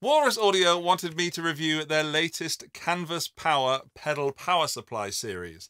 Walrus Audio wanted me to review their latest Canvas Power pedal power supply series.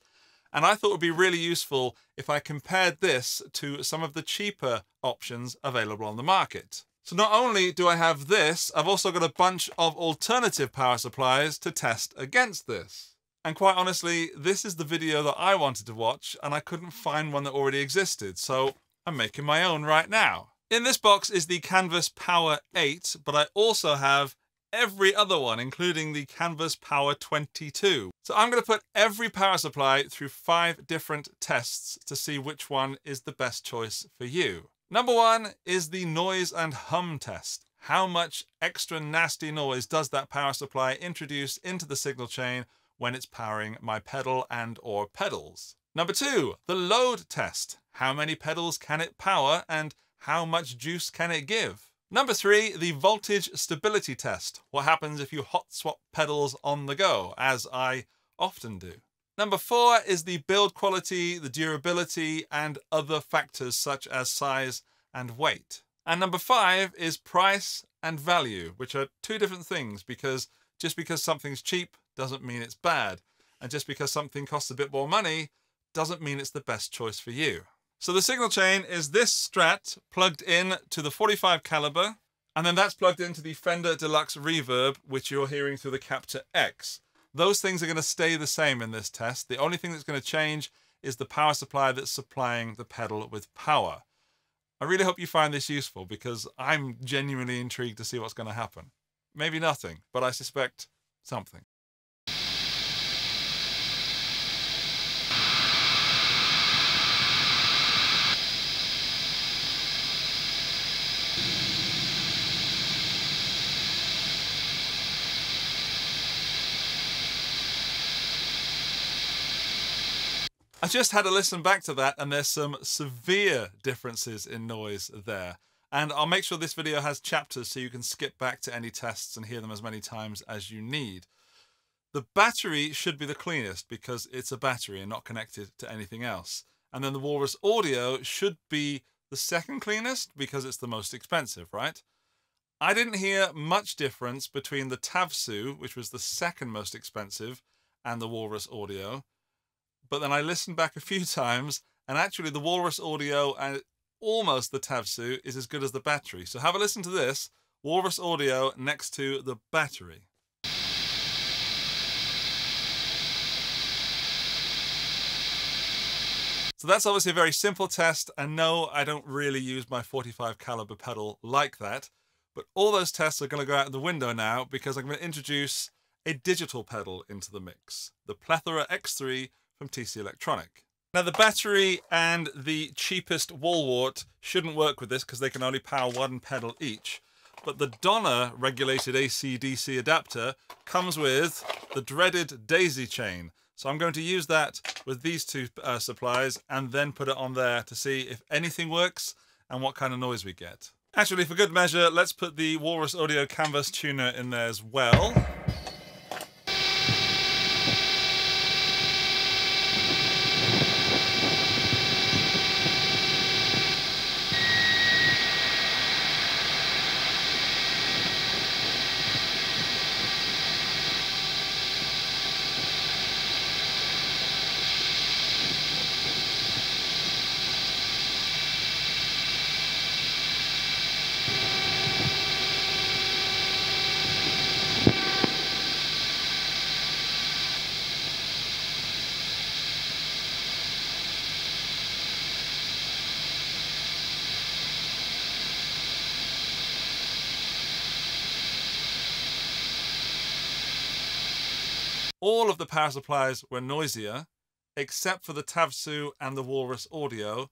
And I thought it would be really useful if I compared this to some of the cheaper options available on the market. So not only do I have this, I've also got a bunch of alternative power supplies to test against this. And quite honestly, this is the video that I wanted to watch and I couldn't find one that already existed, so I'm making my own right now. In this box is the Canvas Power 8, but I also have every other one, including the Canvas Power 22. So I'm going to put every power supply through 5 different tests to see which one is the best choice for you. Number 1 is the noise and hum test. How much extra nasty noise does that power supply introduce into the signal chain when it's powering my pedal and or pedals? Number 2, the load test. How many pedals can it power and how much juice can it give? Number 3, the voltage stability test. What happens if you hot swap pedals on the go, as I often do? Number 4 is the build quality, the durability, and other factors such as size and weight. And number 5 is price and value, which are 2 different things, because just because something's cheap doesn't mean it's bad. And just because something costs a bit more money doesn't mean it's the best choice for you. So the signal chain is this Strat plugged in to the 45 caliber, and then that's plugged into the Fender Deluxe Reverb, which you're hearing through the Capture X. Those things are going to stay the same in this test. The only thing that's going to change is the power supply that's supplying the pedal with power. I really hope you find this useful because I'm genuinely intrigued to see what's going to happen. Maybe nothing, but I suspect something. I just had a listen back to that and there's some severe differences in noise there. And I'll make sure this video has chapters so you can skip back to any tests and hear them as many times as you need. The battery should be the cleanest because it's a battery and not connected to anything else. And then the Walrus Audio should be the second cleanest because it's the most expensive, right? I didn't hear much difference between the Tavsou, which was the second most expensive, and the Walrus Audio. But then I listened back a few times, and actually the Walrus Audio and almost the Tavsou is as good as the battery. So have a listen to this, Walrus Audio next to the battery. So that's obviously a very simple test, and no, I don't really use my 45 caliber pedal like that. But all those tests are going to go out the window now because I'm going to introduce a digital pedal into the mix, the Plethora X3 from TC Electronic. Now the battery and the cheapest wall wart shouldn't work with this because they can only power 1 pedal each. But the Donner regulated AC/DC adapter comes with the dreaded daisy chain. So I'm going to use that with these 2 supplies and then put it on there to see if anything works and what kind of noise we get. Actually, for good measure, let's put the Walrus Audio Canvas tuner in there as well. All of the power supplies were noisier, except for the Tavsou and the Walrus Audio.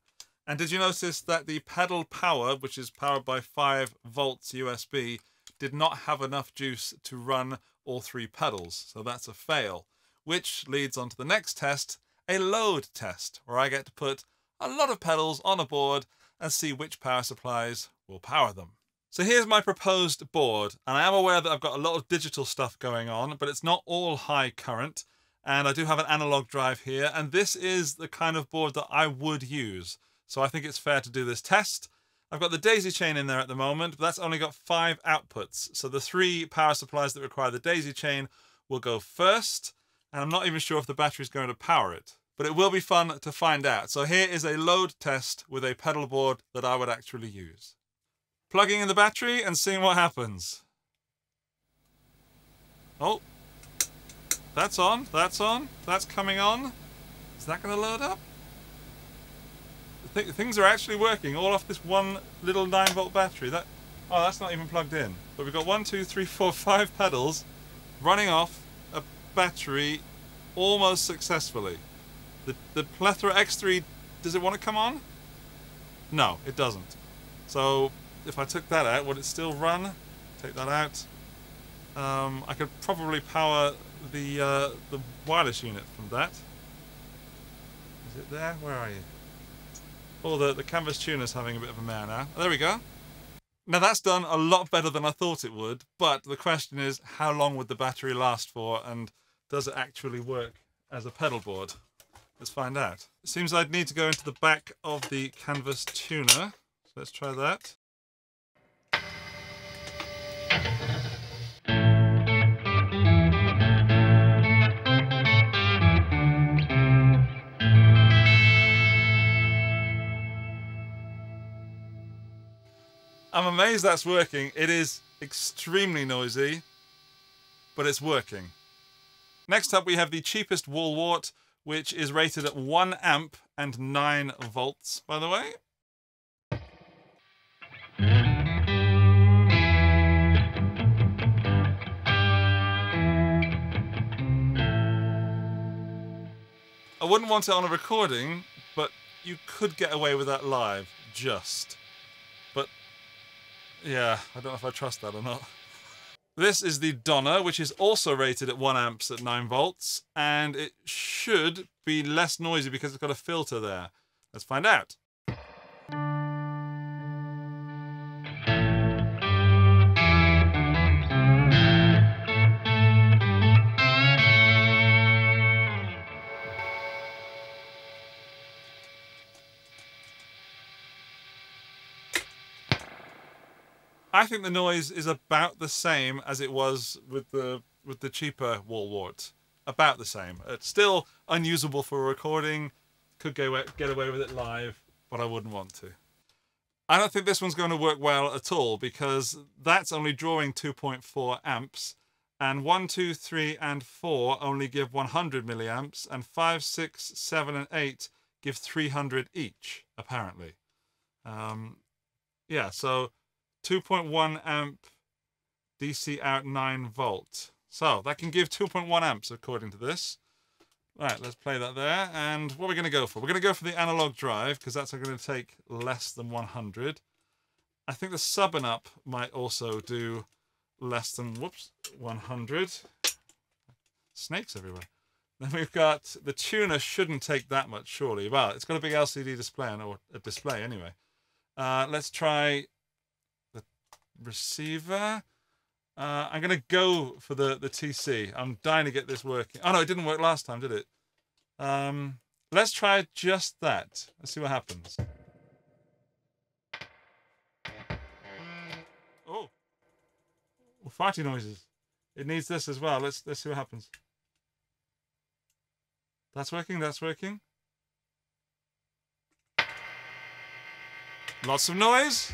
And did you notice that the pedal power, which is powered by 5 volts USB, did not have enough juice to run all 3 pedals? So that's a fail, which leads on to the next test, a load test, where I get to put a lot of pedals on a board and see which power supplies will power them. So here's my proposed board, and I am aware that I've got a lot of digital stuff going on, but it's not all high current, and I do have an analog drive here, and this is the kind of board that I would use. So I think it's fair to do this test, I've got the daisy chain in there at the moment, but that's only got 5 outputs. So the 3 power supplies that require the daisy chain will go first, and I'm not even sure if the battery is going to power it. But it will be fun to find out. So here is a load test with a pedal board that I would actually use. Plugging in the battery and seeing what happens. Oh, that's on, that's coming on. Is that going to load up? Things are actually working all off this one little 9-volt battery. Oh, that's not even plugged in. But we've got 1, 2, 3, 4, 5 pedals running off a battery almost successfully. The Plethora X3, does it want to come on? No, it doesn't. So if I took that out, would it still run? Take that out. I could probably power the wireless unit from that. Is it there? Where are you? Oh, the canvas tuner's having a bit of a mare now. Oh, there we go. Now that's done a lot better than I thought it would, but the question is, how long would the battery last for, and does it actually work as a pedal board? Let's find out. It seems I'd need to go into the back of the canvas tuner, so let's try that. I'm amazed that's working. It is extremely noisy, but it's working. Next up we have the cheapest wall wart, which is rated at 1 amp and 9 volts, by the way. I wouldn't want it on a recording, but you could get away with that live, just. But yeah, I don't know if I trust that or not. This is the Donna, which is also rated at 1 amps at 9 volts, and it should be less noisy because it's got a filter there. Let's find out. I think the noise is about the same as it was with the cheaper wall wart. About the same. It's still unusable for a recording. Could get away with it live, but I wouldn't want to. I don't think this one's going to work well at all because that's only drawing 2.4 amps, and 1, 2, 3, and 4 only give 100 milliamps, and 5, 6, 7, and 8 give 300 each, apparently. Yeah, so 2.1 amp DC out 9 volt. So that can give 2.1 amps according to this. Right, let's play that there. And what are we going to go for? We're going to go for the analog drive because that's going to take less than 100. I think the sub and up might also do less than, 100. Snakes everywhere. Then we've got the tuner shouldn't take that much, surely. Well, it's got a big LCD display, or a display anyway. Let's try the receiver. I'm going to go for the TC. I'm dying to get this working. Oh no, it didn't work last time, did it? Let's try just that. Let's see what happens. Oh, farty noises. It needs this as well. Let's see what happens. That's working. That's working. Lots of noise.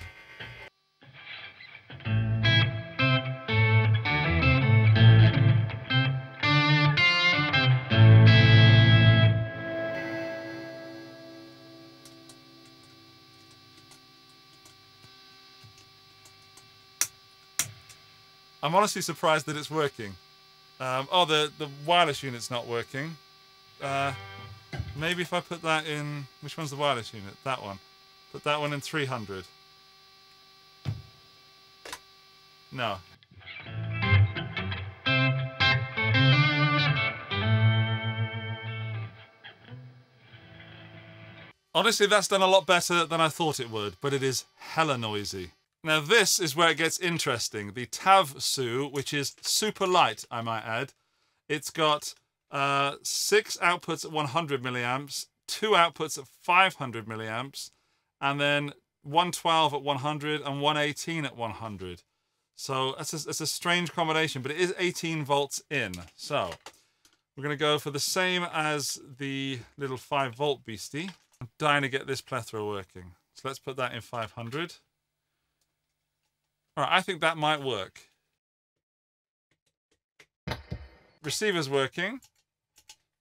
I'm honestly surprised that it's working. Oh, the wireless unit's not working. Maybe if I put that in... Which one's the wireless unit? That one. Put that one in 300. No. Honestly, that's done a lot better than I thought it would, but it is hella noisy. Now this is where it gets interesting. The Tavsou, which is super light, I might add. It's got 6 outputs at 100 milliamps, 2 outputs at 500 milliamps, and then 112 at 100 and 118 at 100. So it's a strange combination, but it is 18 volts in. So we're going to go for the same as the little 5-volt beastie. I'm dying to get this plethora working. So let's put that in 500. All right, I think that might work. Receiver's working.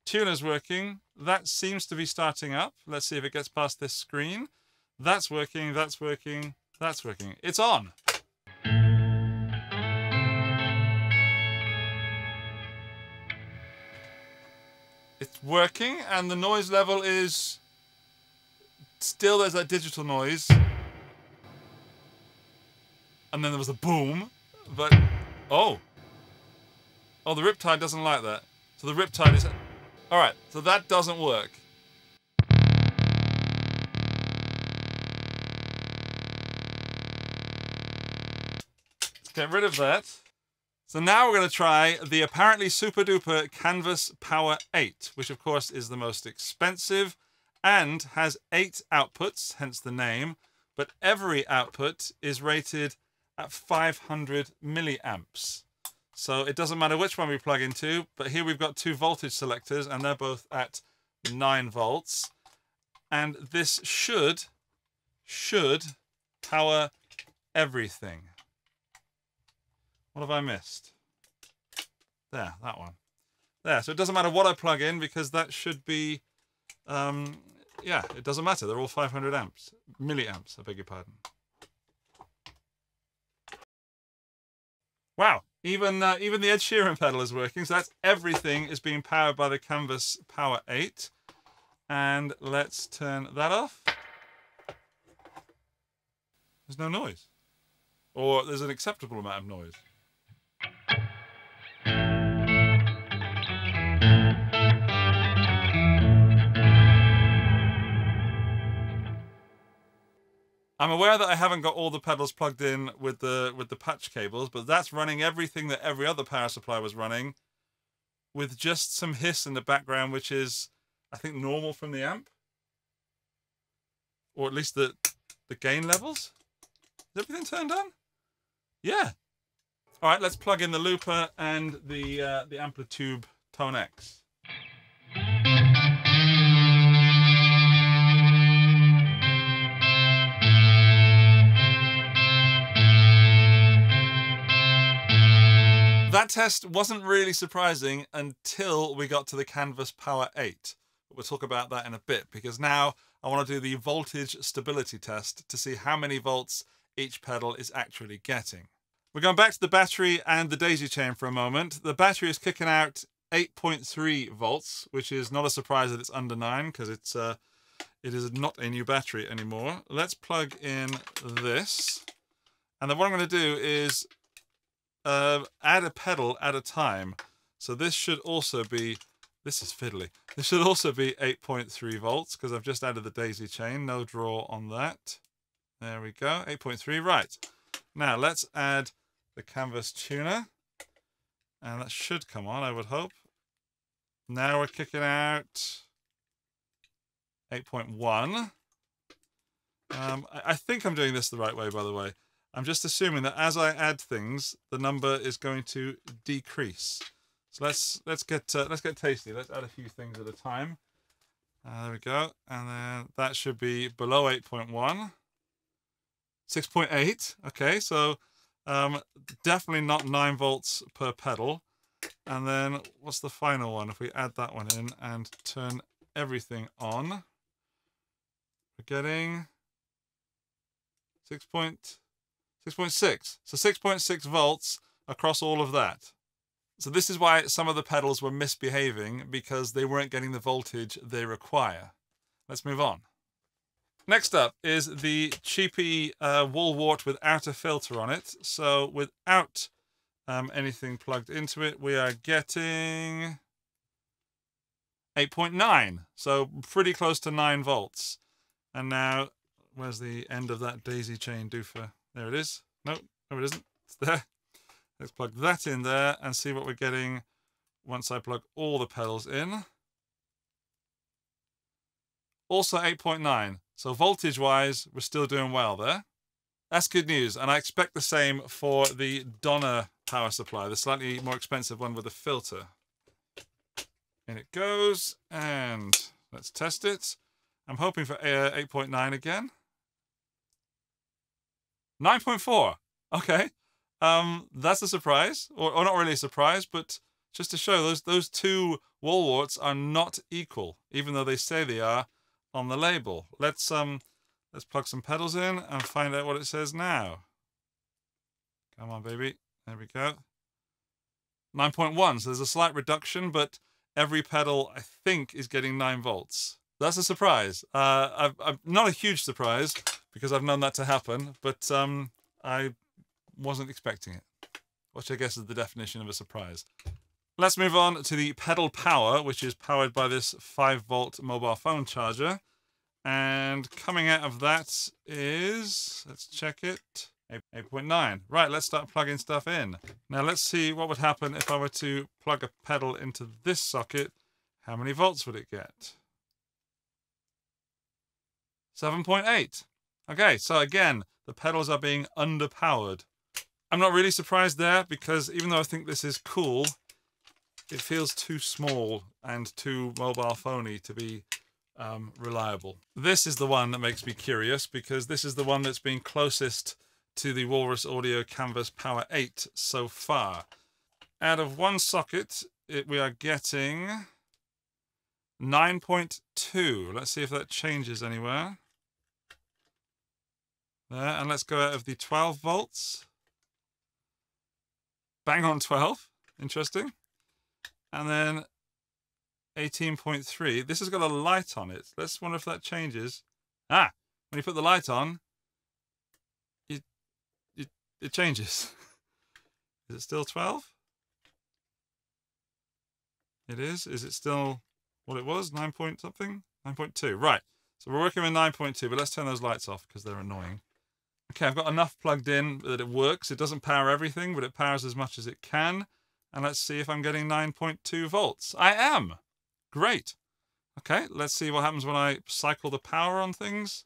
Tuner's working. That seems to be starting up. Let's see if it gets past this screen. That's working, that's working, that's working. It's on. It's working, and the noise level is still, there's that digital noise. And then there was a boom, but oh, the Riptide doesn't like that. So the Riptide is, all right, so that doesn't work. Let's get rid of that. So now we're going to try the apparently super duper Canvas Power 8, which of course is the most expensive and has 8 outputs, hence the name, but every output is rated at 500 milliamps. So it doesn't matter which one we plug into, but here we've got 2 voltage selectors and they're both at 9 volts. And this should power everything. What have I missed? There, that one. There, so it doesn't matter what I plug in because that should be, yeah, it doesn't matter. They're all 500 amps, milliamps, I beg your pardon. Wow, even the Ed Sheeran pedal is working. So that's everything is being powered by the Canvas Power 8. And let's turn that off. There's no noise. Or there's an acceptable amount of noise. I'm aware that I haven't got all the pedals plugged in with the patch cables, but that's running everything that every other power supply was running, with just some hiss in the background, which is, I think, normal from the amp, or at least the gain levels. Is everything turned on? Yeah. All right, let's plug in the looper and the Amplitube Tone X. That test wasn't really surprising until we got to the Canvas Power 8. But we'll talk about that in a bit, because now I want to do the voltage stability test to see how many volts each pedal is actually getting. We're going back to the battery and the daisy chain for a moment. The battery is kicking out 8.3 volts, which is not a surprise that it's under 9, because it is not a new battery anymore. Let's plug in this. And then what I'm going to do is add a pedal at a time. So this should also be, this is fiddly. This should also be 8.3 volts because I've just added the daisy chain. No draw on that. There we go, 8.3, right. Now let's add the canvas tuner. And that should come on, I would hope. Now we're kicking out 8.1. I think I'm doing this the right way, by the way. I'm just assuming that as I add things, the number is going to decrease. So let's get tasty. Let's add a few things at a time. There we go, and then that should be below 8.1, 6.8. Okay, so definitely not 9 volts per pedal. And then what's the final one? If we add that one in and turn everything on, we're getting 6.6. So 6.6 volts across all of that. So this is why some of the pedals were misbehaving, because they weren't getting the voltage they require. Let's move on. Next up is the cheapy wall wart without a filter on it. So without anything plugged into it, we are getting 8.9. So pretty close to 9 volts. And now, where's the end of that daisy chain doofer? There it is. No, it isn't. It's there. Let's plug that in there and see what we're getting once I plug all the pedals in. Also 8.9. So voltage-wise, we're still doing well there. That's good news, and I expect the same for the Donner power supply, the slightly more expensive one with a filter. In it goes, and let's test it. I'm hoping for 8.9 again. 9.4. Okay. That's a surprise, or not really a surprise, but just to show those two wall warts are not equal, even though they say they are on the label. Let's plug some pedals in and find out what it says now. Come on, baby. There we go. 9.1. So there's a slight reduction, but every pedal I think is getting 9 volts. That's a surprise. I'm not a huge surprise because I've known that to happen, but I wasn't expecting it, which I guess is the definition of a surprise. Let's move on to the pedal power, which is powered by this 5-volt mobile phone charger. And coming out of that is, let's check it, 8.9. Right, let's start plugging stuff in. Now let's see what would happen if I were to plug a pedal into this socket. How many volts would it get? 7.8. Okay, so again, the pedals are being underpowered. I'm not really surprised there because even though I think this is cool, it feels too small and too mobile phony to be reliable. This is the one that makes me curious because this is the one that's been closest to the Walrus Audio Canvas Power 8 so far. Out of one socket, we are getting 9.2. Let's see if that changes anywhere. There, and let's go out of the 12 volts. Bang on 12. Interesting. And then 18.3. This has got a light on it. Let's wonder if that changes. Ah, when you put the light on, it changes. Is it still 12? It is. Is it still what it was? 9 point something? 9.2. Right. So we're working with 9.2, but let's turn those lights off because they're annoying. Okay, I've got enough plugged in that it works. It doesn't power everything, but it powers as much as it can. And let's see if I'm getting 9.2 volts. I am. Great. Okay, let's see what happens when I cycle the power on things.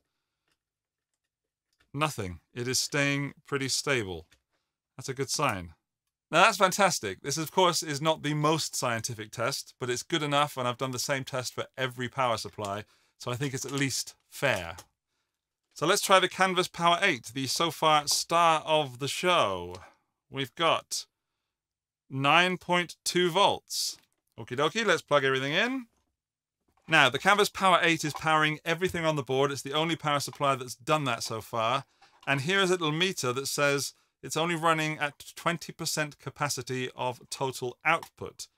Nothing. It is staying pretty stable. That's a good sign. Now that's fantastic. This, of course, is not the most scientific test, but it's good enough, and I've done the same test for every power supply, so I think it's at least fair. So let's try the Canvas Power 8, the so far star of the show. We've got 9.2 volts. Okie dokie, let's plug everything in. Now, the Canvas Power 8 is powering everything on the board. It's the only power supply that's done that so far. And here is a little meter that says it's only running at 20% capacity of total output,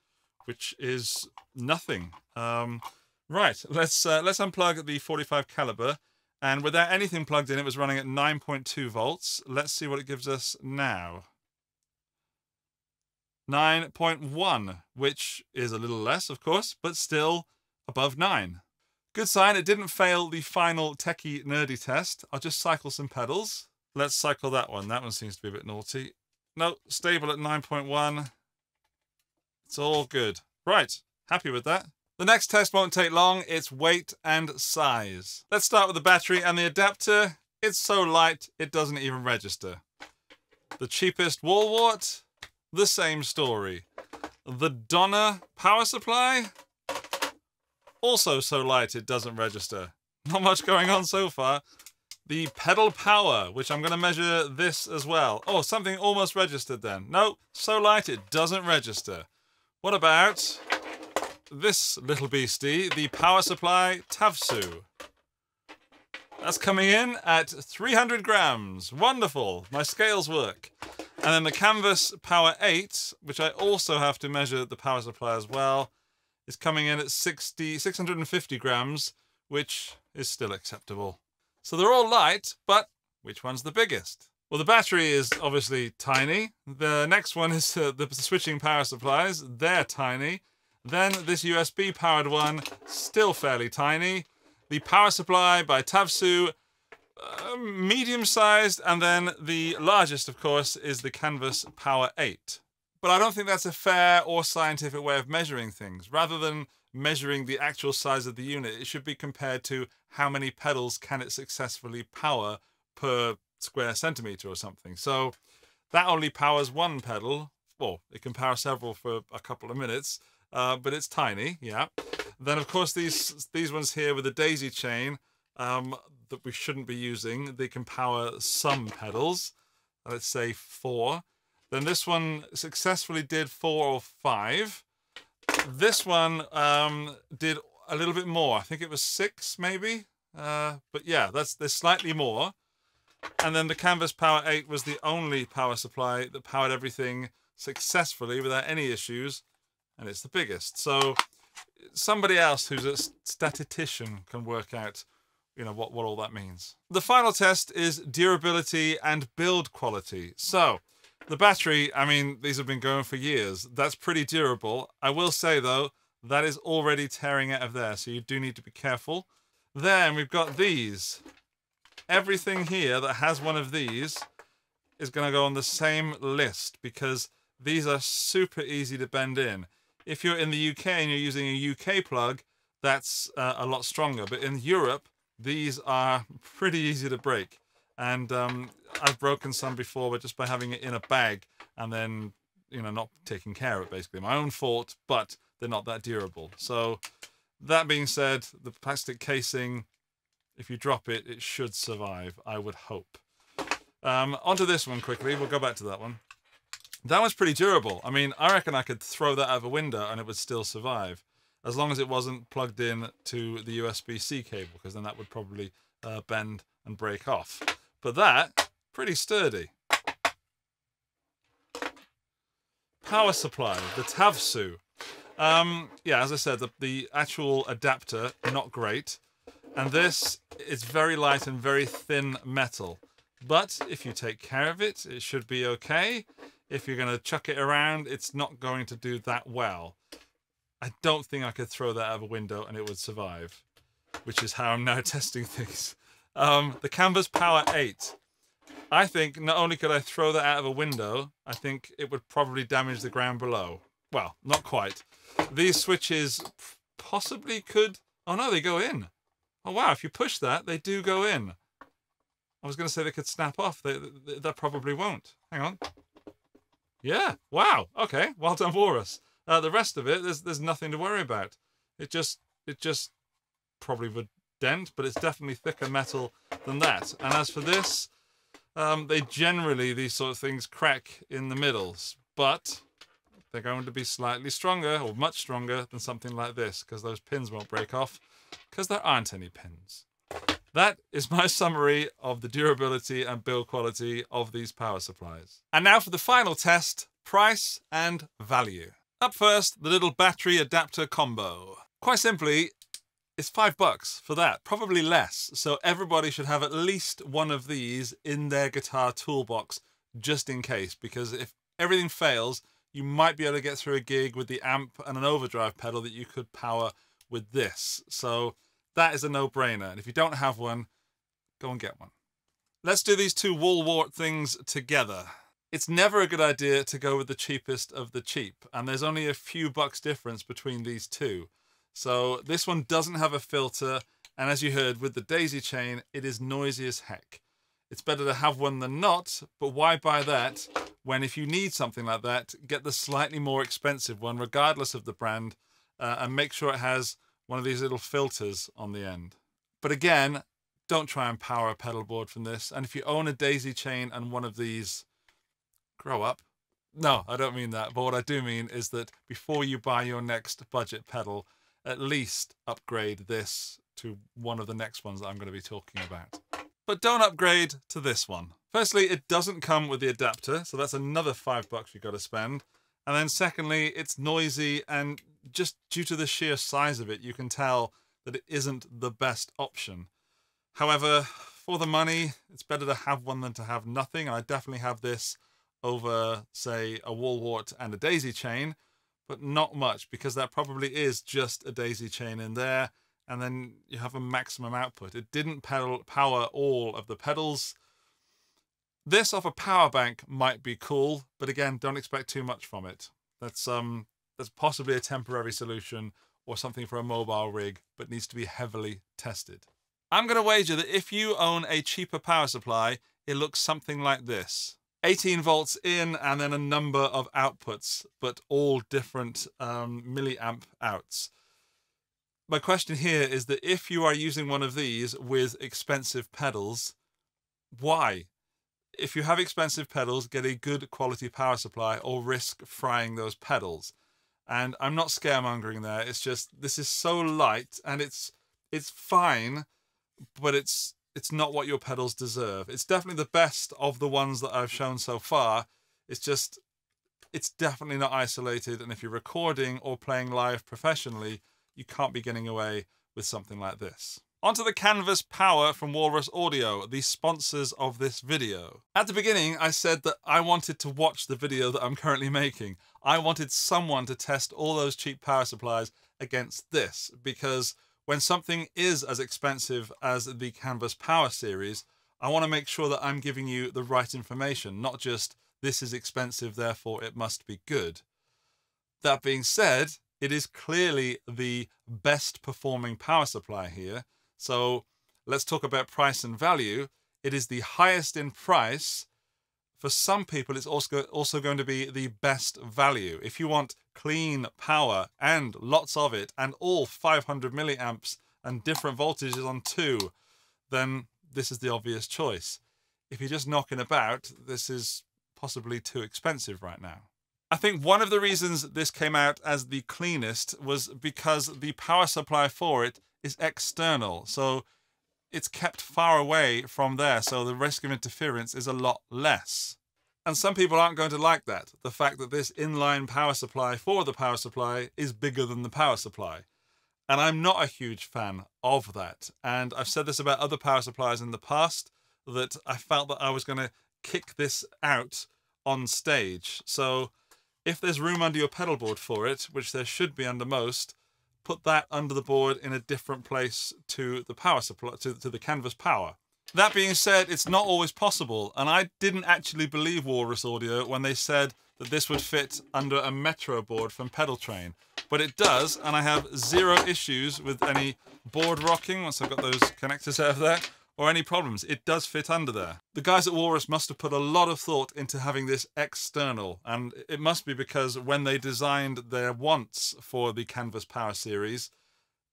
which is nothing. Right, let's unplug the 45 caliber. And without anything plugged in, it was running at 9.2 volts. Let's see what it gives us now. 9.1, which is a little less, of course, but still above 9. Good sign it didn't fail the final techie nerdy test. I'll just cycle some pedals. Let's cycle that one. That one seems to be a bit naughty. No, stable at 9.1. It's all good. Right, happy with that. The next test won't take long. It's weight and size. Let's start with the battery and the adapter. It's so light, it doesn't even register. The cheapest wall wart, the same story. The Donner power supply, also so light it doesn't register. Not much going on so far. The pedal power, which I'm going to measure this as well. Oh, something almost registered then. No, so light it doesn't register. What about this little beastie, the power supply Tavsou? That's coming in at 300 grams. Wonderful. My scales work. And then the Canvas Power 8, which I also have to measure the power supply as well, is coming in at 650 grams, which is still acceptable. So they're all light, but which one's the biggest? Well, the battery is obviously tiny. The next one is the switching power supplies. They're tiny. Then this USB powered one, still fairly tiny. The power supply by Tavsou, medium sized. And then the largest, of course, is the Canvas Power 8. But I don't think that's a fair or scientific way of measuring things. Rather than measuring the actual size of the unit, it should be compared to how many pedals can it successfully power per square centimeter or something. So that only powers one pedal. Well, it can power several for a couple of minutes, but it's tiny, yeah. Then, of course, these ones here with the daisy chain that we shouldn't be using, they can power some pedals, let's say 4. Then this one successfully did 4 or 5. This one did a little bit more. I think it was 6 maybe. But yeah, there's slightly more. And then the Canvas Power 8 was the only power supply that powered everything successfully without any issues. And it's the biggest. So somebody else who's a statistician can work out, you know, what all that means. The final test is durability and build quality. So the battery, I mean, these have been going for years. That's pretty durable. I will say, though, that is already tearing out of there, so you do need to be careful. Then we've got these. Everything here that has one of these is going to go on the same list because these are super easy to bend in. If you're in the UK and you're using a UK plug, that's a lot stronger. But in Europe, these are pretty easy to break. And I've broken some before, but just by having it in a bag and then, you know, not taking care of it, basically. My own fault, but they're not that durable. So that being said, the plastic casing, if you drop it, it should survive, I would hope. Onto this one quickly. We'll go back to that one. That one's pretty durable. I mean, I reckon I could throw that out of a window and it would still survive, as long as it wasn't plugged in to the USB-C cable, because then that would probably bend and break off. But that, pretty sturdy. Power supply, the Tavsou. Yeah, as I said, the actual adapter, not great. And this is very light and very thin metal. But if you take care of it, it should be okay. If you're going to chuck it around, it's not going to do that well. I don't think I could throw that out of a window and it would survive, which is how I'm now testing things. The Canvas Power 8. I think not only could I throw that out of a window, I think it would probably damage the ground below. Well, not quite. These switches possibly could... Oh no, they go in. Oh wow, if you push that, they do go in. I was going to say they could snap off. That probably won't. Hang on. Yeah, wow. Okay, well done, Walrus. The rest of it, there's nothing to worry about. It just probably would dent, but it's definitely thicker metal than that. And as for this, these sort of things crack in the middles, but they're going to be slightly stronger, or much stronger, than something like this, because those pins won't break off, because there aren't any pins. That is my summary of the durability and build quality of these power supplies. And now for the final test, price and value. Up first, the little battery adapter combo. Quite simply, it's $5 for that, probably less. So everybody should have at least one of these in their guitar toolbox, just in case, because if everything fails, you might be able to get through a gig with the amp and an overdrive pedal that you could power with this. So that is a no-brainer. And if you don't have one, go and get one. Let's do these two wall wart things together. It's never a good idea to go with the cheapest of the cheap, and there's only a few bucks difference between these two. So this one doesn't have a filter, and as you heard with the daisy chain, it is noisy as heck. It's better to have one than not, but why buy that when if you need something like that, get the slightly more expensive one regardless of the brand, and make sure it has one of these little filters on the end. But again, don't try and power a pedal board from this, and if you own a daisy chain and one of these, grow up. No, I don't mean that, but what I do mean is that before you buy your next budget pedal, at least upgrade this to one of the next ones that I'm going to be talking about. But don't upgrade to this one. Firstly, it doesn't come with the adapter, so that's another $5 you've got to spend. And then secondly, it's noisy, and just due to the sheer size of it, you can tell that it isn't the best option. However, for the money, it's better to have one than to have nothing. And I definitely have this over, say, a wall wart and a daisy chain, but not much, because that probably is just a daisy chain in there, and then you have a maximum output. It didn't power all of the pedals. This off a power bank might be cool, but again, don't expect too much from it. That's possibly a temporary solution or something for a mobile rig, but needs to be heavily tested. I'm going to wager that if you own a cheaper power supply, it looks something like this. 18 volts in and then a number of outputs, but all different milliamp outs. My question here is that if you are using one of these with expensive pedals, why? If you have expensive pedals, get a good quality power supply or risk frying those pedals. And I'm not scaremongering there. It's just, this is so light and it's fine, but it's not what your pedals deserve. It's definitely the best of the ones that I've shown so far. It's just, it's definitely not isolated. And if you're recording or playing live professionally, you can't be getting away with something like this. Onto the Canvas Power from Walrus Audio, the sponsors of this video. At the beginning, I said that I wanted to watch the video that I'm currently making. I wanted someone to test all those cheap power supplies against this, because when something is as expensive as the Canvas Power series, I want to make sure that I'm giving you the right information, not just this is expensive, therefore it must be good. That being said, it is clearly the best performing power supply here. So let's talk about price and value. It is the highest in price. For some people, it's also going to be the best value. If you want clean power and lots of it and all 500 milliamps and different voltages on two, then this is the obvious choice. If you're just knocking about, this is possibly too expensive right now. I think one of the reasons this came out as the cleanest was because the power supply for it is external. So it's kept far away from there. So the risk of interference is a lot less. And some people aren't going to like that. The fact that this inline power supply for the power supply is bigger than the power supply. And I'm not a huge fan of that. And I've said this about other power supplies in the past, that I felt that I was going to kick this out on stage. So if there's room under your pedal board for it, which there should be under most, put that under the board in a different place to the power supply, to the Canvas Power. That being said, it's not always possible, and I didn't actually believe Walrus Audio when they said that this would fit under a Metro board from Pedal Train. But it does, and I have zero issues with any board rocking once I've got those connectors out of there, or any problems. It does fit under there. The guys at Walrus must have put a lot of thought into having this external, and it must be because when they designed their wants for the Canvas Power series,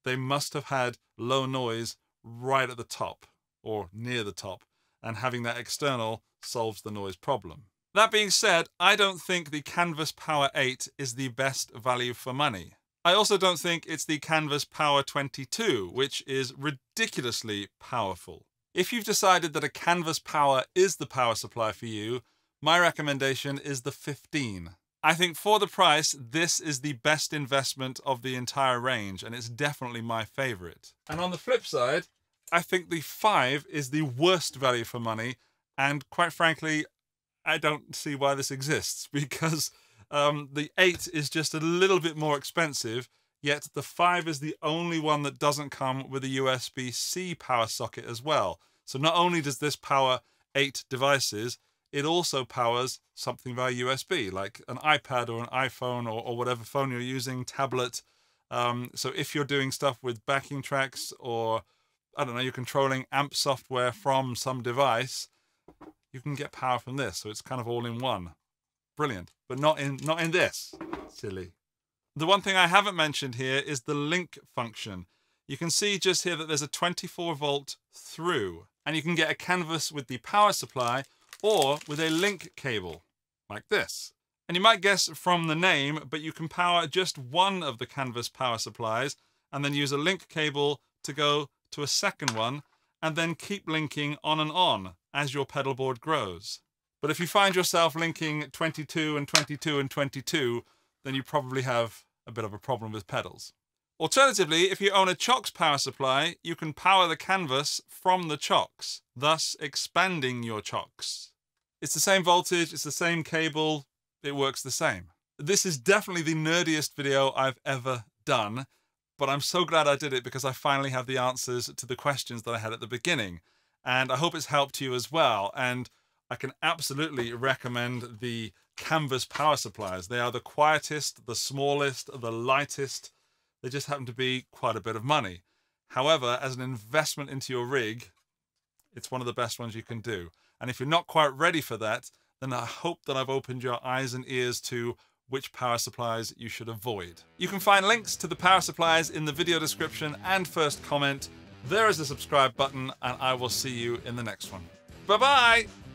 they must have had low noise right at the top, or near the top, and having that external solves the noise problem. That being said, I don't think the Canvas Power 8 is the best value for money. I also don't think it's the Canvas Power 22, which is ridiculously powerful. If you've decided that a Canvas Power is the power supply for you, my recommendation is the 15. I think for the price, this is the best investment of the entire range, and it's definitely my favorite. And on the flip side, I think the 5 is the worst value for money, and quite frankly, I don't see why this exists, because the 8 is just a little bit more expensive, yet the 5 is the only one that doesn't come with a USB-C power socket as well. So not only does this power 8 devices, it also powers something via USB, like an iPad or an iPhone or whatever phone you're using, tablet. So if you're doing stuff with backing tracks, or I don't know, you're controlling amp software from some device, you can get power from this. So it's kind of all in one. Brilliant, but not in this. Silly. The one thing I haven't mentioned here is the link function. You can see just here that there's a 24 volt through, and you can get a canvas with the power supply or with a link cable like this. And you might guess from the name, but you can power just one of the Canvas power supplies and then use a link cable to go to a second one, and then keep linking on and on as your pedal board grows. But if you find yourself linking 22 and 22 and 22, then you probably have a bit of a problem with pedals. Alternatively, if you own a Chocks power supply, you can power the Canvas from the Chocks, thus expanding your Chocks. It's the same voltage, it's the same cable, it works the same. This is definitely the nerdiest video I've ever done, but I'm so glad I did it because I finally have the answers to the questions that I had at the beginning. And I hope it's helped you as well. And I can absolutely recommend the Canvas power supplies. They are the quietest, the smallest, the lightest. They just happen to be quite a bit of money. However, as an investment into your rig, it's one of the best ones you can do. And if you're not quite ready for that, then I hope that I've opened your eyes and ears to which power supplies you should avoid. You can find links to the power supplies in the video description and first comment. There is a subscribe button, and I will see you in the next one. Bye-bye!